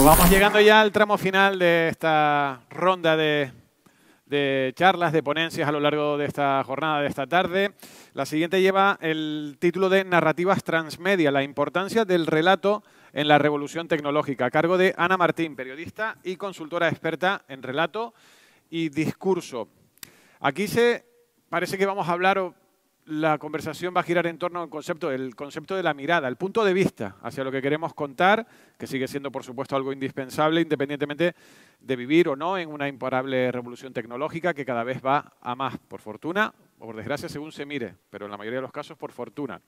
Pues vamos llegando ya al tramo final de esta ronda de charlas, de ponencias a lo largo de esta jornada, de esta tarde. La siguiente lleva el título de Narrativas Transmedia, la importancia del relato en la revolución tecnológica, a cargo de Ana Martín, periodista y consultora experta en relato y discurso. Aquí parece que vamos a hablar, la conversación va a girar en torno al concepto de la mirada, el punto de vista hacia lo que queremos contar, que sigue siendo, por supuesto, algo indispensable, independientemente de vivir o no en una imparable revolución tecnológica que cada vez va a más, por fortuna o por desgracia, según se mire, pero en la mayoría de los casos, por fortuna.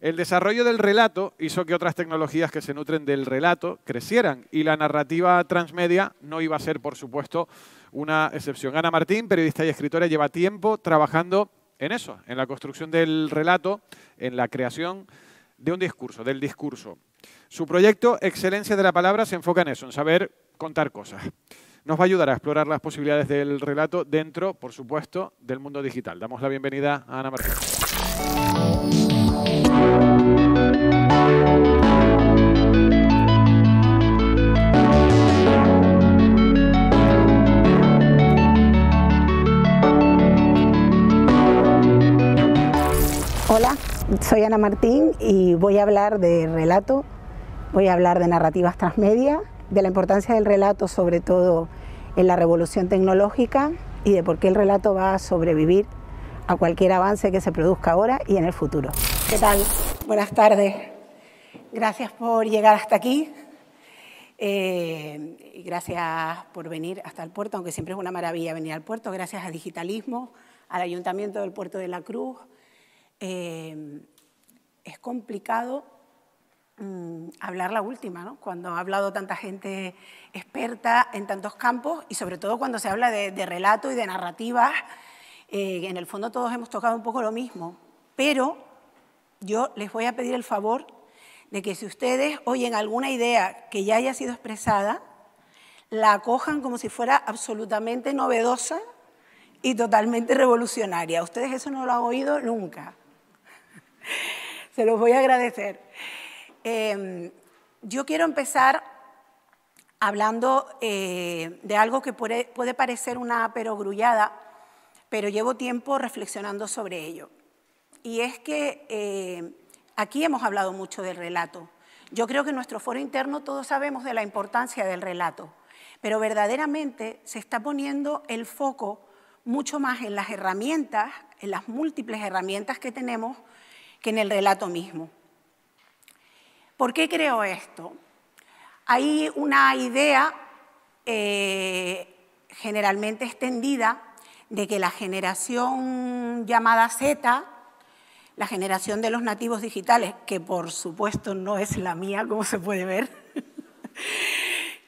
El desarrollo del relato hizo que otras tecnologías que se nutren del relato crecieran y la narrativa transmedia no iba a ser, por supuesto, una excepción. Ana Martín, periodista y escritora, lleva tiempo trabajando en eso, en la construcción del relato, en la creación de un discurso, del discurso. Su proyecto, Excelencia de la Palabra, se enfoca en eso, en saber contar cosas. Nos va a ayudar a explorar las posibilidades del relato dentro, por supuesto, del mundo digital. Damos la bienvenida a Ana Martín. Hola, soy Ana Martín y voy a hablar de relato, voy a hablar de narrativas transmedia, de la importancia del relato sobre todo en la revolución tecnológica y de por qué el relato va a sobrevivir a cualquier avance que se produzca ahora y en el futuro. ¿Qué tal? Buenas tardes. Gracias por llegar hasta aquí y gracias por venir hasta el puerto, aunque siempre es una maravilla venir al puerto. Gracias a Digitalismo, al Ayuntamiento del Puerto de la Cruz. Es complicado hablar la última, ¿no? Cuando ha hablado tanta gente experta en tantos campos y sobre todo cuando se habla de relato y de narrativas, en el fondo todos hemos tocado un poco lo mismo, pero yo les voy a pedir el favor de que si ustedes oyen alguna idea que ya haya sido expresada, la acojan como si fuera absolutamente novedosa y totalmente revolucionaria. Ustedes eso no lo han oído nunca. Se los voy a agradecer. Yo quiero empezar hablando de algo que puede parecer una perogrullada, pero llevo tiempo reflexionando sobre ello. Y es que aquí hemos hablado mucho del relato. Yo creo que en nuestro foro interno todos sabemos de la importancia del relato, pero verdaderamente se está poniendo el foco mucho más en las herramientas, en las múltiples herramientas que tenemos, que en el relato mismo. ¿Por qué creo esto? Hay una idea generalmente extendida de que la generación llamada Z, la generación de los nativos digitales, que por supuesto no es la mía, como se puede ver,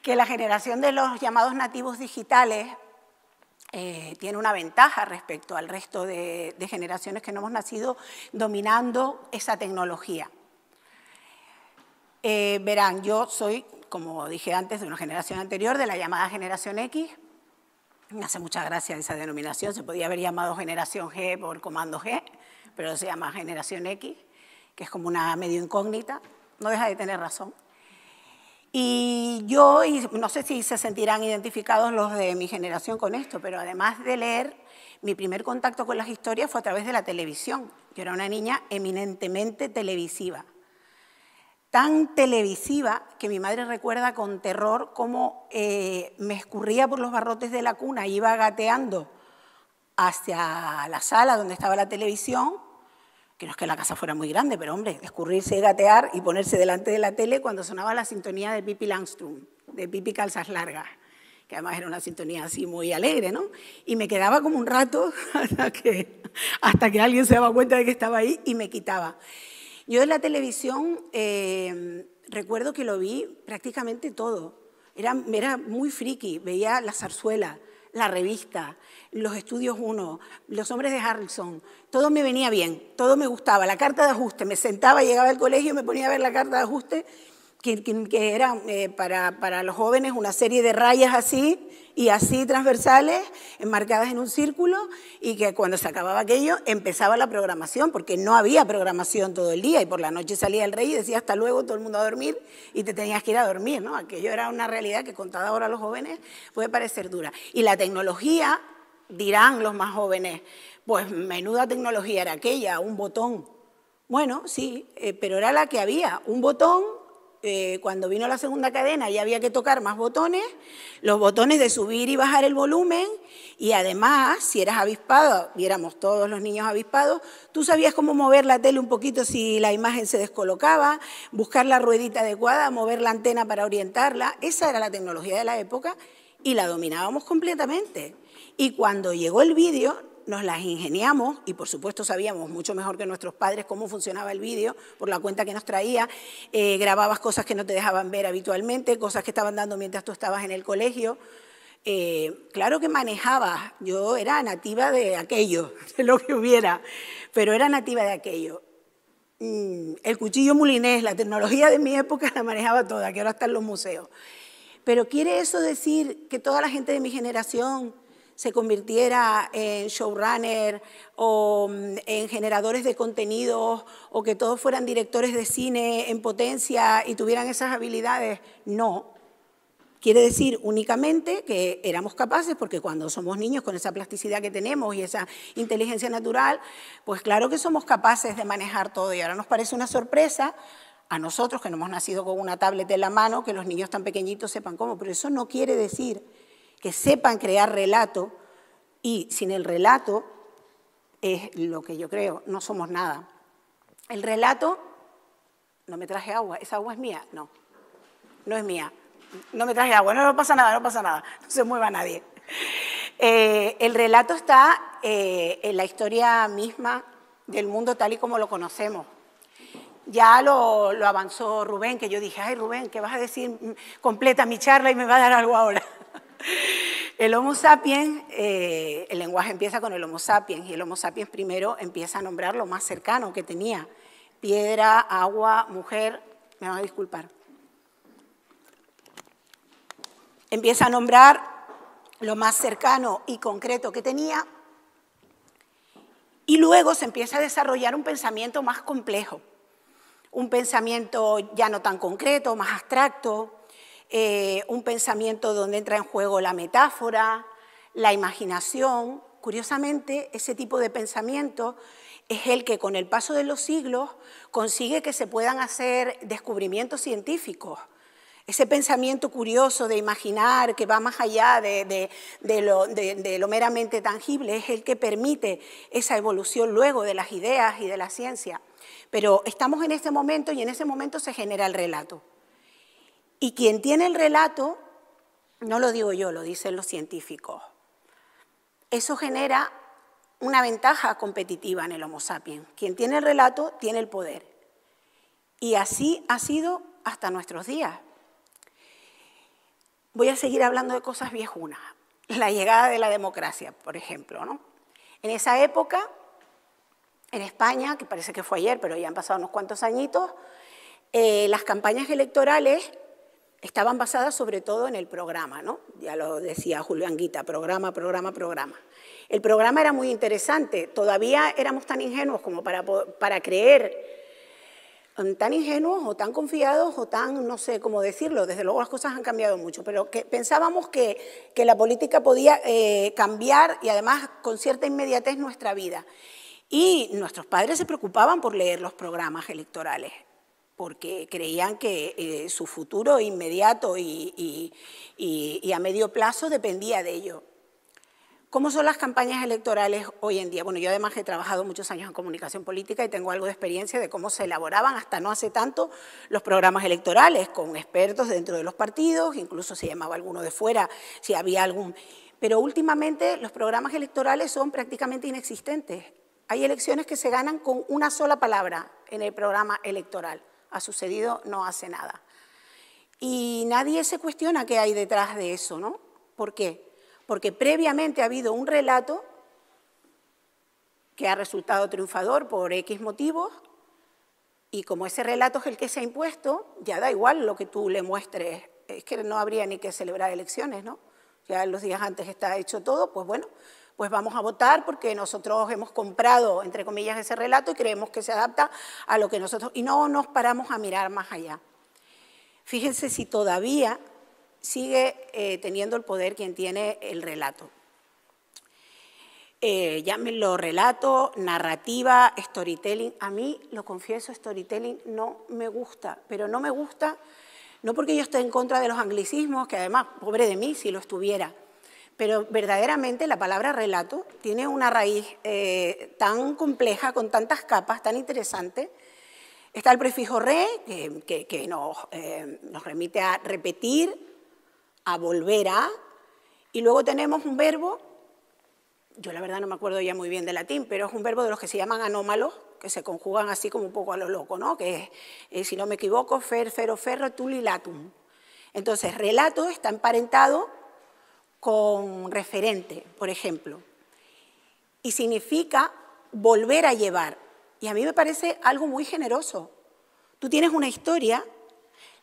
que la generación de los llamados nativos digitales tiene una ventaja respecto al resto de generaciones que no hemos nacido dominando esa tecnología. Verán, yo soy, como dije antes, de una generación anterior, de la llamada generación X. Me hace mucha gracia esa denominación, se podía haber llamado generación G por comando G, pero se llama generación X, que es como una medio incógnita, no deja de tener razón. Y yo, y no sé si se sentirán identificados los de mi generación con esto, pero además de leer, mi primer contacto con las historias fue a través de la televisión. Yo era una niña eminentemente televisiva. Tan televisiva que mi madre recuerda con terror cómo me escurría por los barrotes de la cuna, iba gateando hacia la sala donde estaba la televisión, que no es que la casa fuera muy grande, pero hombre, escurrirse y gatear y ponerse delante de la tele cuando sonaba la sintonía de Pippi Langström, de Pippi Calzas Largas, que además era una sintonía así muy alegre, ¿no? Y me quedaba como un rato hasta que alguien se daba cuenta de que estaba ahí y me quitaba. Yo en la televisión recuerdo que lo vi prácticamente todo. Era muy friki, veía la zarzuela, la revista, los estudios 1, los hombres de Harrelson, todo me venía bien, todo me gustaba. La carta de ajuste, me sentaba, llegaba al colegio, me ponía a ver la carta de ajuste que eran para los jóvenes una serie de rayas así y así transversales, enmarcadas en un círculo, y que cuando se acababa aquello empezaba la programación, porque no había programación todo el día, y por la noche salía el rey y decía hasta luego, todo el mundo a dormir, y te tenías que ir a dormir, ¿no? Aquello era una realidad que contada ahora a los jóvenes puede parecer dura. Y la tecnología, dirán los más jóvenes, pues menuda tecnología era aquella, un botón. Bueno, sí, pero era la que había, un botón. Cuando vino la segunda cadena ya había que tocar más botones, los botones de subir y bajar el volumen, y además, si eras avispado, y éramos todos los niños avispados, tú sabías cómo mover la tele un poquito si la imagen se descolocaba, buscar la ruedita adecuada, mover la antena para orientarla. Esa era la tecnología de la época y la dominábamos completamente. Y cuando llegó el vídeo, nos las ingeniamos, y por supuesto sabíamos mucho mejor que nuestros padres cómo funcionaba el vídeo, por la cuenta que nos traía, grababas cosas que no te dejaban ver habitualmente, cosas que estaban dando mientras tú estabas en el colegio. Claro que manejabas, yo era nativa de aquello, de lo que hubiera, pero era nativa de aquello. El cuchillo mulinés, la tecnología de mi época la manejaba toda, que ahora está en los museos. Pero ¿quiere eso decir que toda la gente de mi generación se convirtiera en showrunner o en generadores de contenidos, o que todos fueran directores de cine en potencia y tuvieran esas habilidades? No. Quiere decir únicamente que éramos capaces, porque cuando somos niños con esa plasticidad que tenemos y esa inteligencia natural, pues claro que somos capaces de manejar todo, y ahora nos parece una sorpresa a nosotros que no hemos nacido con una tablet en la mano, que los niños tan pequeñitos sepan cómo, pero eso no quiere decir que sepan crear relato, y sin el relato es lo que yo creo, no somos nada. El relato, no me traje agua, ¿esa agua es mía? No, no es mía, no me traje agua, no pasa nada, no se mueva nadie. El relato está en la historia misma del mundo tal y como lo conocemos. Ya lo avanzó Rubén, que yo dije, ay Rubén, ¿qué vas a decir? Completa mi charla y me va a dar algo ahora. El Homo sapiens, el lenguaje empieza con el Homo sapiens, y el Homo sapiens primero empieza a nombrar lo más cercano que tenía. Piedra, agua, mujer, me van a disculpar. Empieza a nombrar lo más cercano y concreto que tenía, y luego se empieza a desarrollar un pensamiento más complejo, un pensamiento ya no tan concreto, más abstracto, un pensamiento donde entra en juego la metáfora, la imaginación. Curiosamente, ese tipo de pensamiento es el que con el paso de los siglos consigue que se puedan hacer descubrimientos científicos. Ese pensamiento curioso de imaginar, que va más allá de lo meramente tangible, es el que permite esa evolución luego de las ideas y de la ciencia. Pero estamos en este momento, y en ese momento se genera el relato. Y quien tiene el relato, no lo digo yo, lo dicen los científicos, eso genera una ventaja competitiva en el Homo sapiens. Quien tiene el relato tiene el poder. Y así ha sido hasta nuestros días. Voy a seguir hablando de cosas viejunas. La llegada de la democracia, por ejemplo, ¿no? En esa época, en España, que parece que fue ayer, pero ya han pasado unos cuantos añitos, las campañas electorales estaban basadas sobre todo en el programa, ¿no? Ya lo decía Julio Anguita, programa, programa, programa. El programa era muy interesante, todavía éramos tan ingenuos como para creer, tan ingenuos o tan confiados o tan, no sé cómo decirlo, desde luego las cosas han cambiado mucho, pero que pensábamos que la política podía cambiar, y además con cierta inmediatez, nuestra vida. Y nuestros padres se preocupaban por leer los programas electorales, porque creían que su futuro inmediato y a medio plazo dependía de ello. ¿Cómo son las campañas electorales hoy en día? Bueno, yo además he trabajado muchos años en comunicación política y tengo algo de experiencia de cómo se elaboraban hasta no hace tanto los programas electorales, con expertos dentro de los partidos, incluso se llamaba alguno de fuera si había algún. Pero últimamente los programas electorales son prácticamente inexistentes. Hay elecciones que se ganan con una sola palabra en el programa electoral. Ha sucedido no hace nada. Y nadie se cuestiona qué hay detrás de eso, ¿no? ¿Por qué? Porque previamente ha habido un relato que ha resultado triunfador por X motivos, Y como ese relato es el que se ha impuesto, ya da igual lo que tú le muestres. Es que no habría ni que celebrar elecciones, ¿no? Ya los días antes está hecho todo, pues bueno, pues vamos a votar porque nosotros hemos comprado, entre comillas, ese relato y creemos que se adapta a lo que nosotros... Y no nos paramos a mirar más allá. Fíjense si todavía sigue teniendo el poder quien tiene el relato. Llámenlo relato, narrativa, storytelling. A mí, lo confieso, storytelling no me gusta, pero no me gusta no porque yo esté en contra de los anglicismos, que además, pobre de mí si lo estuviera, pero verdaderamente la palabra relato tiene una raíz tan compleja, con tantas capas, tan interesante. Está el prefijo re, que nos remite a repetir, a volver a, y luego tenemos un verbo. Yo la verdad no me acuerdo ya muy bien de latín, pero es un verbo de los que se llaman anómalos, que se conjugan así como un poco a lo loco, ¿no? Que es, si no me equivoco, fero, ferro, tuli, latum. Entonces, relato está emparentado con referente, por ejemplo, y significa volver a llevar. Y a mí me parece algo muy generoso. Tú tienes una historia,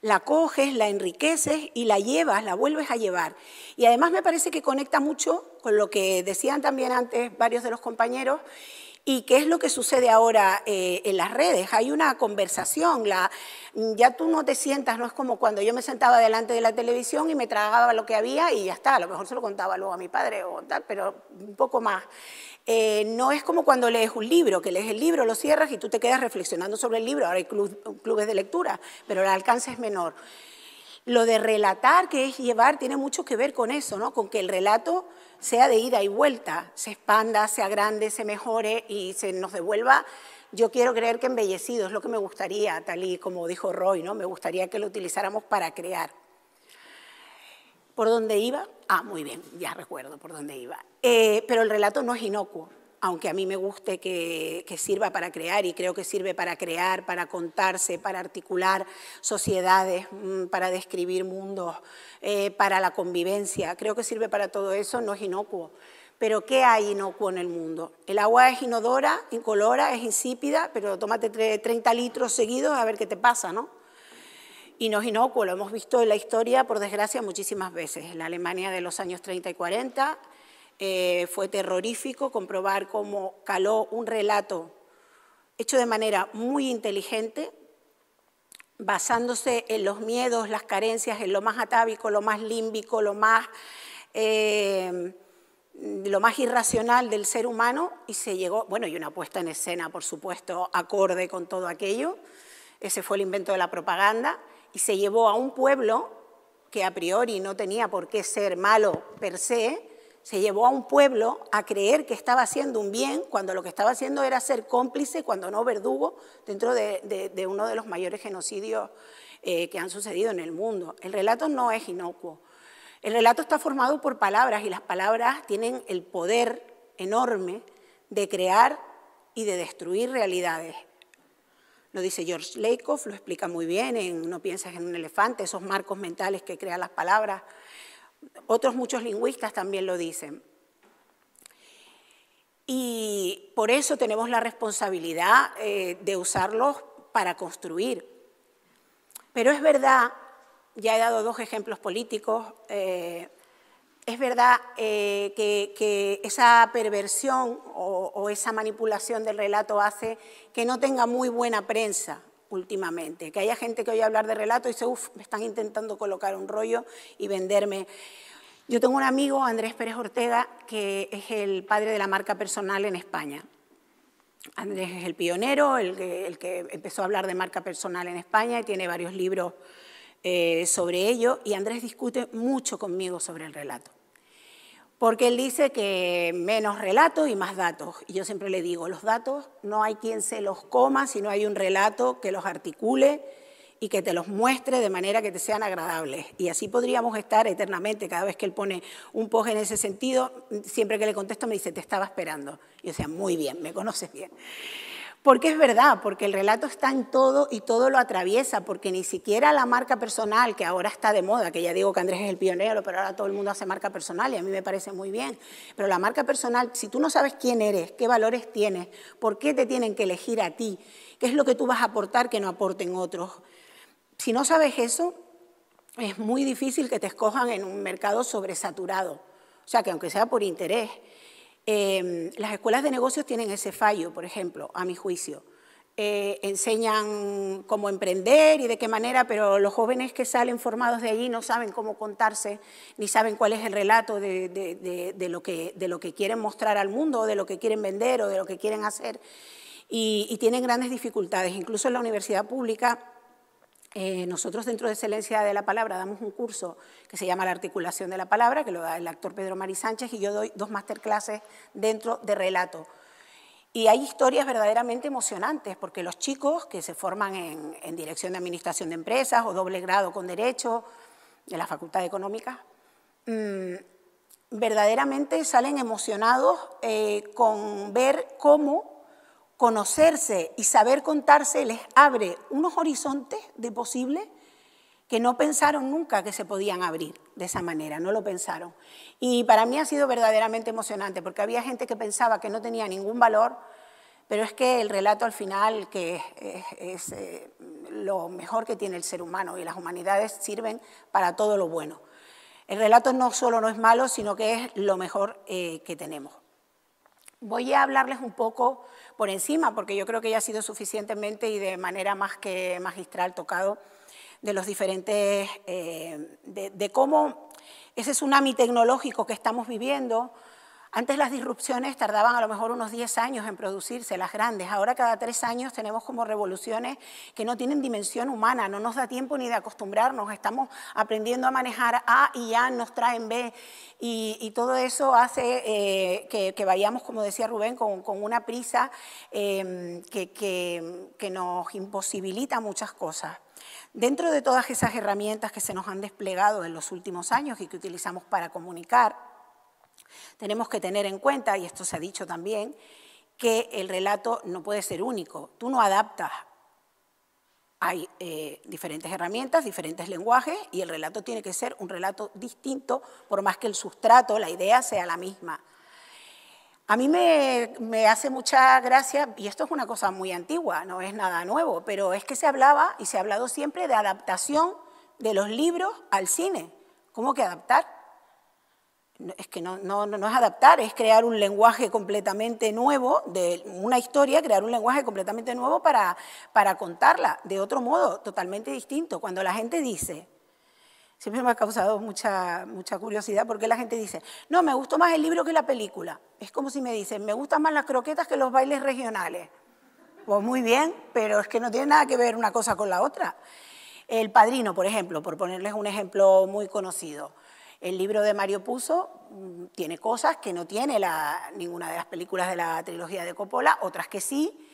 la coges, la enriqueces y la llevas, la vuelves a llevar. Y además me parece que conecta mucho con lo que decían también antes varios de los compañeros y qué es lo que sucede ahora en las redes. Hay una conversación, ya tú no te sientas, no es como cuando yo me sentaba delante de la televisión y me tragaba lo que había y ya está, a lo mejor se lo contaba luego a mi padre o tal, pero un poco más. No es como cuando lees un libro, que lees el libro, lo cierras y tú te quedas reflexionando sobre el libro. Ahora hay clubes de lectura, pero el alcance es menor. Lo de relatar, que es llevar, tiene mucho que ver con eso, ¿no? Con que el relato sea de ida y vuelta, se expanda, se agrande, se mejore y se nos devuelva. Yo quiero creer que embellecido, es lo que me gustaría, tal y como dijo Roy, ¿no? Me gustaría que lo utilizáramos para crear. ¿Por dónde iba? Ah, muy bien, ya recuerdo por dónde iba. Pero el relato no es inocuo, aunque a mí me guste que sirva para crear, y creo que sirve para crear, para contarse, para articular sociedades, para describir mundos, para la convivencia. Creo que sirve para todo eso, no es inocuo. Pero ¿qué hay inocuo en el mundo? El agua es inodora, incolora, es insípida, pero tómate 30 litros seguidos a ver qué te pasa, ¿no? Y no es inocuo, lo hemos visto en la historia, por desgracia, muchísimas veces. En la Alemania de los años 30 y 40 fue terrorífico comprobar cómo caló un relato hecho de manera muy inteligente, basándose en los miedos, las carencias, en lo más atávico, lo más límbico, lo más irracional del ser humano, y se llegó, bueno, y una puesta en escena, por supuesto, acorde con todo aquello. Ese fue el invento de la propaganda. Y se llevó a un pueblo que a priori no tenía por qué ser malo per se, se llevó a un pueblo a creer que estaba haciendo un bien cuando lo que estaba haciendo era ser cómplice, cuando no verdugo, dentro de uno de los mayores genocidios que han sucedido en el mundo. El relato no es inocuo. El relato está formado por palabras y las palabras tienen el poder enorme de crear y de destruir realidades. Lo dice George Lakoff, lo explica muy bien en No pienses en un elefante, esos marcos mentales que crean las palabras. Otros muchos lingüistas también lo dicen. Y por eso tenemos la responsabilidad de usarlos para construir. Pero es verdad, ya he dado 2 ejemplos políticos, es verdad que esa perversión o esa manipulación del relato hace que no tenga muy buena prensa últimamente, que haya gente que oye hablar de relato y dice, uff, me están intentando colocar un rollo y venderme. Yo tengo un amigo, Andrés Pérez Ortega, que es el padre de la marca personal en España. Andrés es el pionero, el que empezó a hablar de marca personal en España y tiene varios libros sobre ello, y Andrés discute mucho conmigo sobre el relato. Porque él dice que menos relato y más datos. Y yo siempre le digo, los datos no hay quien se los coma si no hay un relato que los articule y que te los muestre de manera que te sean agradables. Y así podríamos estar eternamente. Cada vez que él pone un post en ese sentido, siempre que le contesto me dice, te estaba esperando. Y yo decía, muy bien, me conoces bien. Porque es verdad, porque el relato está en todo y todo lo atraviesa, porque ni siquiera la marca personal, que ahora está de moda, que ya digo que Andrés es el pionero, pero ahora todo el mundo hace marca personal y a mí me parece muy bien, pero la marca personal, si tú no sabes quién eres, qué valores tienes, por qué te tienen que elegir a ti, ¿Qué es lo que tú vas a aportar que no aporten otros? Si no sabes eso, es muy difícil que te escojan en un mercado sobresaturado. O sea, que aunque sea por interés, las escuelas de negocios tienen ese fallo, por ejemplo, a mi juicio. Enseñan cómo emprender y de qué manera, pero los jóvenes que salen formados de allí no saben cómo contarse, ni saben cuál es el relato de lo que quieren mostrar al mundo, o de lo que quieren vender, o de lo que quieren hacer, y tienen grandes dificultades. Incluso en la universidad pública, nosotros dentro de Excelencia de la Palabra damos un curso que se llama La Articulación de la Palabra, que lo da el actor Pedro Mari Sánchez, y yo doy 2 masterclasses dentro de relato. Y hay historias verdaderamente emocionantes, porque los chicos que se forman en Dirección de Administración de Empresas o doble grado con Derecho de la Facultad de Económicas, verdaderamente salen emocionados con ver cómo conocerse y saber contarse les abre unos horizontes de posible que no pensaron nunca que se podían abrir de esa manera, no lo pensaron. Y para mí ha sido verdaderamente emocionante, porque había gente que pensaba que no tenía ningún valor, pero es que el relato al final, que es lo mejor que tiene el ser humano, y las humanidades sirven para todo lo bueno. El relato no solo no es malo, sino que es lo mejor que tenemos. Voy a hablarles un poco por encima, porque yo creo que ya ha sido suficientemente y de manera más que magistral tocado, de los diferentes, de cómo ese tsunami tecnológico que estamos viviendo. Antes las disrupciones tardaban a lo mejor unos 10 años en producirse, las grandes. Ahora cada 3 años tenemos como revoluciones que no tienen dimensión humana, no nos da tiempo ni de acostumbrarnos, estamos aprendiendo a manejar A y A nos traen B, y todo eso hace que vayamos, como decía Rubén, con una prisa que nos imposibilita muchas cosas. Dentro de todas esas herramientas que se nos han desplegado en los últimos años y que utilizamos para comunicar, tenemos que tener en cuenta, y esto se ha dicho también, que el relato no puede ser único. Tú no adaptas. Hay diferentes herramientas, diferentes lenguajes, y el relato tiene que ser un relato distinto, por más que el sustrato, la idea, sea la misma. A mí me hace mucha gracia, y esto es una cosa muy antigua, no es nada nuevo, pero es que se hablaba, y se ha hablado siempre, de adaptación de los libros al cine. ¿Cómo que adaptar? Es que no es adaptar, es crear un lenguaje completamente nuevo, de una historia, crear un lenguaje completamente nuevo para contarla de otro modo, totalmente distinto. Cuando la gente dice, siempre me ha causado mucha curiosidad, porque la gente dice, no, me gustó más el libro que la película. Es como si me dicen, me gustan más las croquetas que los bailes regionales. Pues muy bien, pero es que no tiene nada que ver una cosa con la otra. El Padrino, por ejemplo, por ponerles un ejemplo muy conocido. El libro de Mario Puzo tiene cosas que no tiene ninguna de las películas de la trilogía de Coppola, otras que sí,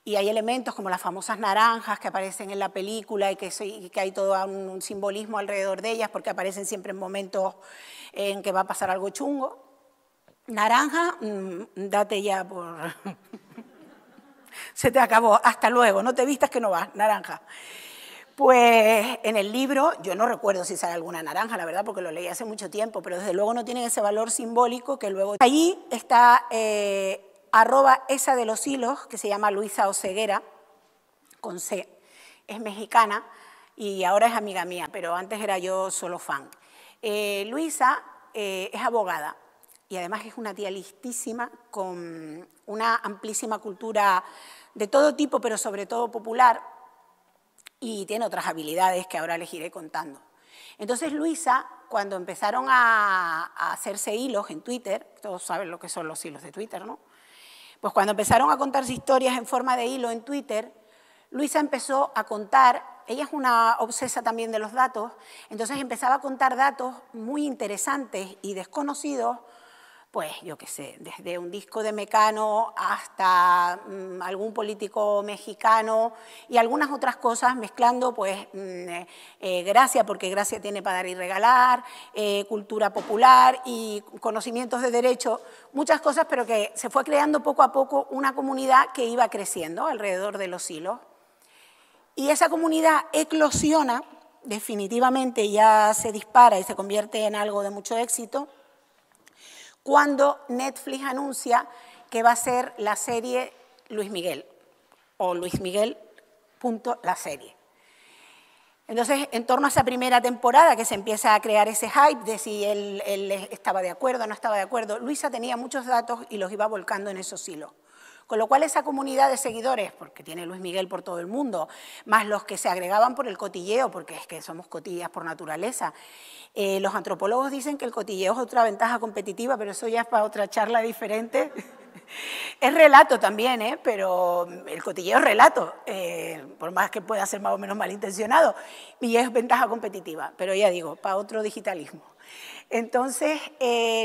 y hay elementos como las famosas naranjas que aparecen en la película y que hay todo un simbolismo alrededor de ellas porque aparecen siempre en momentos en que va a pasar algo chungo. Naranja, date ya por... Se te acabó, hasta luego, no te vistas que no vas, naranja. Pues en el libro, yo no recuerdo si sale alguna naranja, la verdad, porque lo leí hace mucho tiempo, pero desde luego no tienen ese valor simbólico que luego... Allí está @esa de los hilos, que se llama Luisa Oseguera, con C, es mexicana y ahora es amiga mía, pero antes era yo solo fan. Luisa es abogada y además es una tía listísima, con una amplísima cultura de todo tipo, pero sobre todo popular, y tiene otras habilidades que ahora les iré contando. Entonces Luisa, cuando empezaron a hacerse hilos en Twitter, todos saben lo que son los hilos de Twitter, ¿no? Pues cuando empezaron a contarse historias en forma de hilo en Twitter, Luisa empezó a contar, ella es una obsesa también de los datos, entonces empezaba a contar datos muy interesantes y desconocidos, pues yo qué sé, desde un disco de Mecano hasta algún político mexicano y algunas otras cosas, mezclando pues gracia, porque gracia tiene para dar y regalar, cultura popular y conocimientos de derecho, muchas cosas, pero que se fue creando poco a poco una comunidad que iba creciendo alrededor de los hilos. Y esa comunidad eclosiona, definitivamente ya se dispara y se convierte en algo de mucho éxito, cuando Netflix anuncia que va a ser la serie Luis Miguel, o Luis Miguel, la serie. Entonces, en torno a esa primera temporada que se empieza a crear ese hype de si él estaba de acuerdo o no estaba de acuerdo, Luisa tenía muchos datos y los iba volcando en esos hilos. Con lo cual esa comunidad de seguidores, porque tiene Luis Miguel por todo el mundo, más los que se agregaban por el cotilleo, porque es que somos cotillas por naturaleza. Los antropólogos dicen que el cotilleo es otra ventaja competitiva, pero eso ya es para otra charla diferente. Es relato también, pero el cotilleo es relato, por más que pueda ser más o menos malintencionado, y es ventaja competitiva, pero ya digo, para otro digitalismo. Entonces,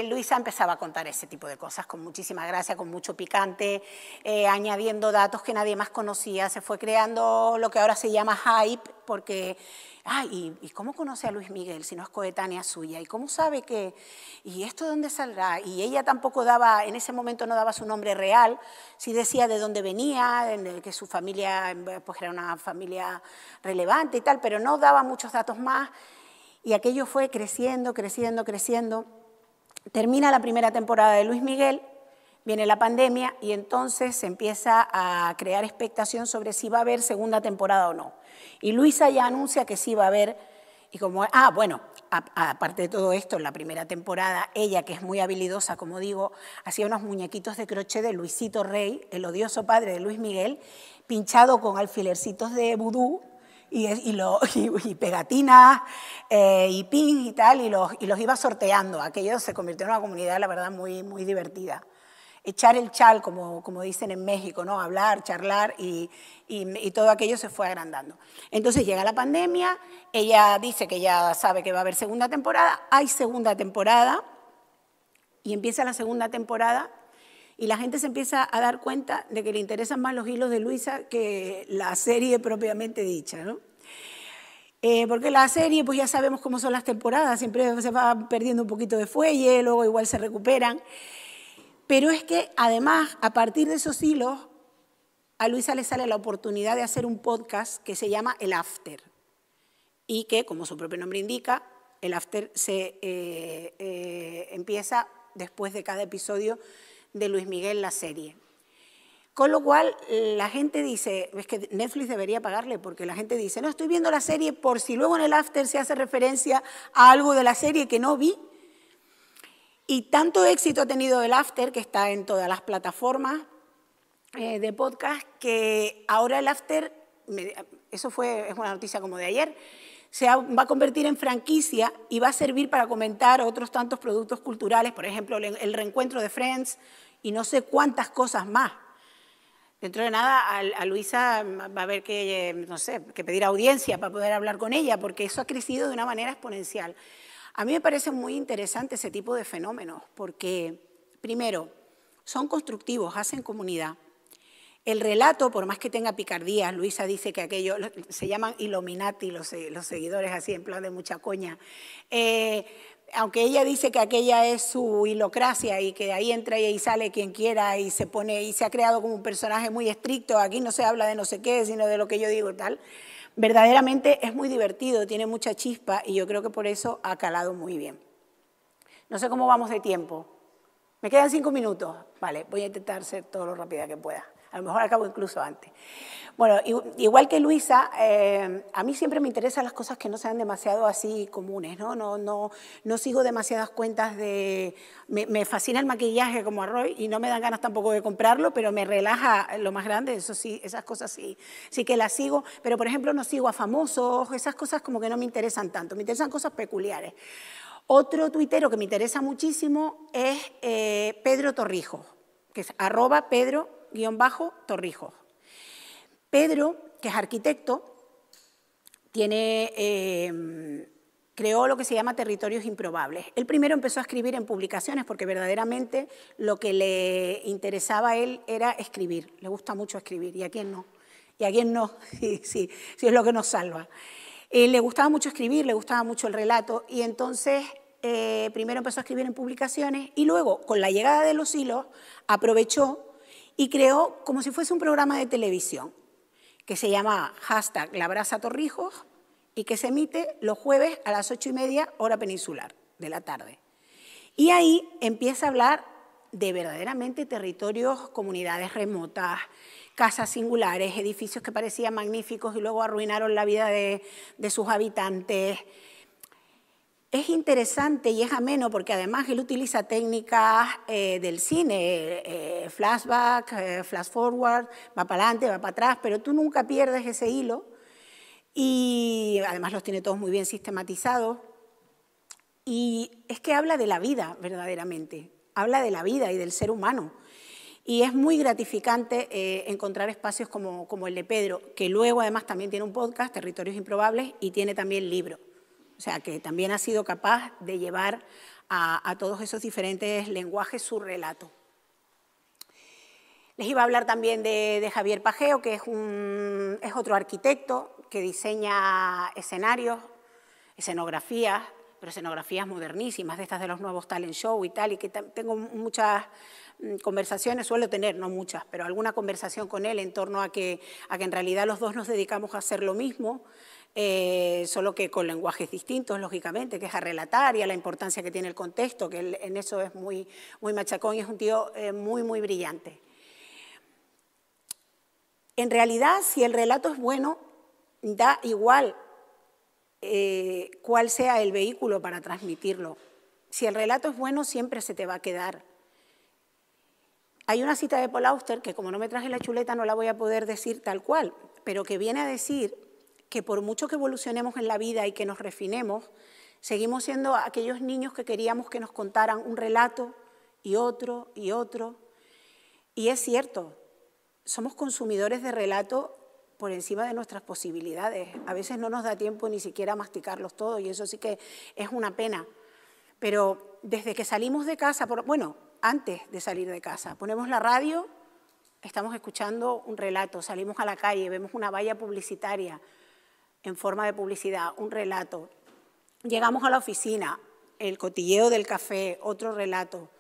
Luisa empezaba a contar ese tipo de cosas con muchísima gracia, con mucho picante, añadiendo datos que nadie más conocía. Se fue creando lo que ahora se llama hype, porque, ¿y cómo conoce a Luis Miguel si no es coetánea suya? ¿Y cómo sabe que, y esto de dónde saldrá? Y ella tampoco daba, en ese momento no daba su nombre real, sí decía de dónde venía, que su familia pues era una familia relevante y tal, pero no daba muchos datos más. Y aquello fue creciendo, creciendo, creciendo. Termina la primera temporada de Luis Miguel, viene la pandemia y entonces se empieza a crear expectación sobre si va a haber segunda temporada o no. Y Luisa ya anuncia que sí va a haber, y como, bueno, aparte de todo esto, en la primera temporada, ella, que es muy habilidosa, como digo, hacía unos muñequitos de crochet de Luisito Rey, el odioso padre de Luis Miguel, pinchado con alfilercitos de vudú, y pegatinas y pins y tal, y los iba sorteando. Aquello se convirtió en una comunidad, la verdad, muy, muy divertida. Echar el chal, como dicen en México, ¿no? Hablar, charlar, y todo aquello se fue agrandando. Entonces llega la pandemia, ella dice que ya sabe que va a haber segunda temporada, hay segunda temporada, y empieza la segunda temporada, y la gente se empieza a dar cuenta de que le interesan más los hilos de Luisa que la serie propiamente dicha, ¿no? Porque la serie, pues ya sabemos cómo son las temporadas, siempre se va perdiendo un poquito de fuelle, luego igual se recuperan. Pero es que, además, a partir de esos hilos, a Luisa le sale la oportunidad de hacer un podcast que se llama El After, y que, como su propio nombre indica, el After se empieza después de cada episodio de Luis Miguel, la serie. Con lo cual, la gente dice, es que Netflix debería pagarle, porque la gente dice, no, estoy viendo la serie por si luego en el After se hace referencia a algo de la serie que no vi. Y tanto éxito ha tenido el After, que está en todas las plataformas de podcast, que ahora el After, es una noticia como de ayer, va a convertir en franquicia y va a servir para comentar otros tantos productos culturales, por ejemplo, el reencuentro de Friends y no sé cuántas cosas más. Dentro de nada, a Luisa va a haber que, no sé, que pedir audiencia para poder hablar con ella, porque eso ha crecido de una manera exponencial. A mí me parece muy interesante ese tipo de fenómenos, porque, primero, son constructivos, hacen comunidad. El relato, por más que tenga picardías, Luisa dice que aquello, se llaman Illuminati los seguidores, así en plan de mucha coña, aunque ella dice que aquella es su hilocracia y que ahí entra y sale quien quiera y se ha creado como un personaje muy estricto, aquí no se habla de no sé qué, sino de lo que yo digo y tal, verdaderamente es muy divertido, tiene mucha chispa y yo creo que por eso ha calado muy bien. No sé cómo vamos de tiempo. ¿Me quedan 5 minutos? Vale, voy a intentar ser todo lo rápida que pueda. A lo mejor acabo incluso antes. Bueno, igual que Luisa, a mí siempre me interesan las cosas que no sean demasiado así comunes, ¿no? No sigo demasiadas cuentas de... Me fascina el maquillaje como a Roy y no me dan ganas tampoco de comprarlo, pero me relaja lo más grande, eso sí, esas cosas sí que las sigo. Pero, por ejemplo, no sigo a famosos, esas cosas como que no me interesan tanto, me interesan cosas peculiares. Otro tuitero que me interesa muchísimo es Pedro Torrijos, que es @Pedro_Torrijos. Pedro, que es arquitecto, creó lo que se llama Territorios Improbables. Él primero empezó a escribir en publicaciones porque verdaderamente lo que le interesaba a él era escribir. Le gusta mucho escribir, ¿y a quién no? ¿Y a quién no? Sí, es lo que nos salva. Le gustaba mucho escribir, le gustaba mucho el relato y entonces primero empezó a escribir en publicaciones y luego, con la llegada de los hilos, aprovechó y creó como si fuese un programa de televisión que se llama #LaBrazaTorrijos y que se emite los jueves a las 8:30 hora peninsular de la tarde. Y ahí empieza a hablar de verdaderamente territorios, comunidades remotas, casas singulares, edificios que parecían magníficos y luego arruinaron la vida de sus habitantes. Es interesante y es ameno porque además él utiliza técnicas del cine, flashback, flash forward, va para adelante, va para atrás, pero tú nunca pierdes ese hilo y además los tiene todos muy bien sistematizados. Y es que habla de la vida verdaderamente, habla de la vida y del ser humano. Y es muy gratificante encontrar espacios como el de Pedro, que luego además también tiene un podcast, Territorios Improbables, y tiene también libro. O sea, que también ha sido capaz de llevar a todos esos diferentes lenguajes su relato. Les iba a hablar también de Javier Pajeo, que es otro arquitecto que diseña escenarios, escenografías, pero escenografías modernísimas, de estas de los nuevos talent show y tal, y que tengo muchas conversaciones, suelo tener, no muchas, pero alguna conversación con él en torno a que en realidad los dos nos dedicamos a hacer lo mismo, solo que con lenguajes distintos, lógicamente, que es a relatar y a la importancia que tiene el contexto, que él en eso es muy machacón y es un tío muy brillante. En realidad, si el relato es bueno, da igual cuál sea el vehículo para transmitirlo. Si el relato es bueno, siempre se te va a quedar. Hay una cita de Paul Auster, que como no me traje la chuleta no la voy a poder decir tal cual, pero que viene a decir que por mucho que evolucionemos en la vida y que nos refinemos, seguimos siendo aquellos niños que queríamos que nos contaran un relato y otro y otro. Y es cierto, somos consumidores de relato por encima de nuestras posibilidades. A veces no nos da tiempo ni siquiera a masticarlos todos y eso sí que es una pena. Pero desde que salimos de casa, bueno, antes de salir de casa, ponemos la radio, estamos escuchando un relato, salimos a la calle, vemos una valla publicitaria en forma de publicidad, un relato. Llegamos a la oficina, el cotilleo del café, otro relato.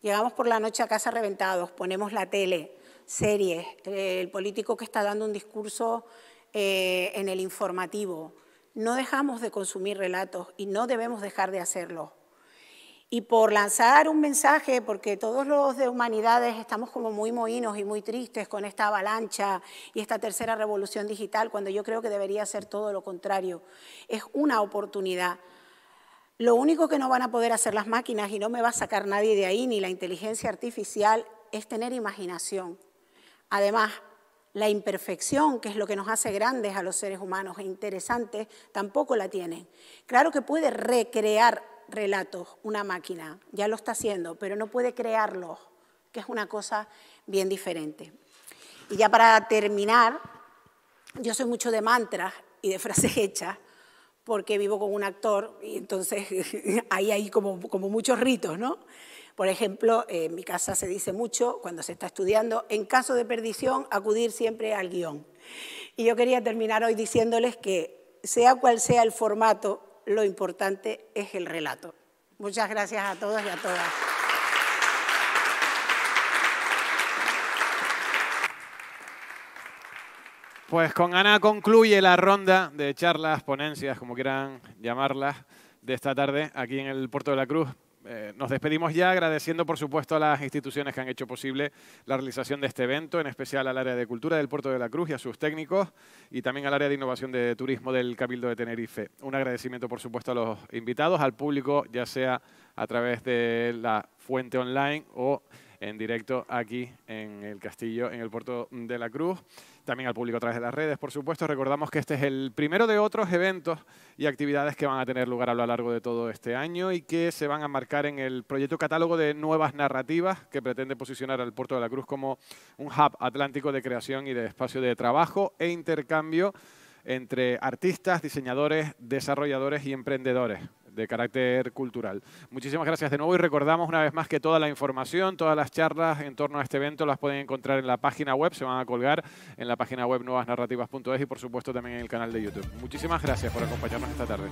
Llegamos por la noche a casa reventados, ponemos la tele, series, el político que está dando un discurso en el informativo. No dejamos de consumir relatos y no debemos dejar de hacerlo. Y por lanzar un mensaje, porque todos los de humanidades estamos como muy mohínos y muy tristes con esta avalancha y esta tercera revolución digital, cuando yo creo que debería ser todo lo contrario. Es una oportunidad. Lo único que no van a poder hacer las máquinas, y no me va a sacar nadie de ahí, ni la inteligencia artificial, es tener imaginación. Además, la imperfección, que es lo que nos hace grandes a los seres humanos e interesantes, tampoco la tienen. Claro que puede recrear relatos una máquina, ya lo está haciendo, pero no puede crearlos, que es una cosa bien diferente. Y ya para terminar, yo soy mucho de mantras y de frases hechas, porque vivo con un actor y entonces ahí hay como muchos ritos, ¿no? Por ejemplo, en mi casa se dice mucho, cuando se está estudiando, en caso de perdición, acudir siempre al guión. Y yo quería terminar hoy diciéndoles que, sea cual sea el formato, lo importante es el relato. Muchas gracias a todos y a todas. Pues con Ana concluye la ronda de charlas, ponencias, como quieran llamarlas, de esta tarde aquí en el Puerto de la Cruz. Nos despedimos ya agradeciendo, por supuesto, a las instituciones que han hecho posible la realización de este evento, en especial al área de Cultura del Puerto de la Cruz y a sus técnicos, y también al área de Innovación de Turismo del Cabildo de Tenerife. Un agradecimiento, por supuesto, a los invitados, al público, ya sea a través de la fuente online o en directo aquí en el Castillo, en el Puerto de la Cruz. También al público a través de las redes, por supuesto. Recordamos que este es el primero de otros eventos y actividades que van a tener lugar a lo largo de todo este año y que se van a marcar en el proyecto Catálogo de Nuevas Narrativas, que pretende posicionar al Puerto de la Cruz como un hub atlántico de creación y de espacio de trabajo e intercambio entre artistas, diseñadores, desarrolladores y emprendedores de carácter cultural. Muchísimas gracias de nuevo y recordamos una vez más que toda la información, todas las charlas en torno a este evento las pueden encontrar en la página web, se van a colgar en la página web nuevasnarrativas.es y por supuesto también en el canal de YouTube. Muchísimas gracias por acompañarnos esta tarde.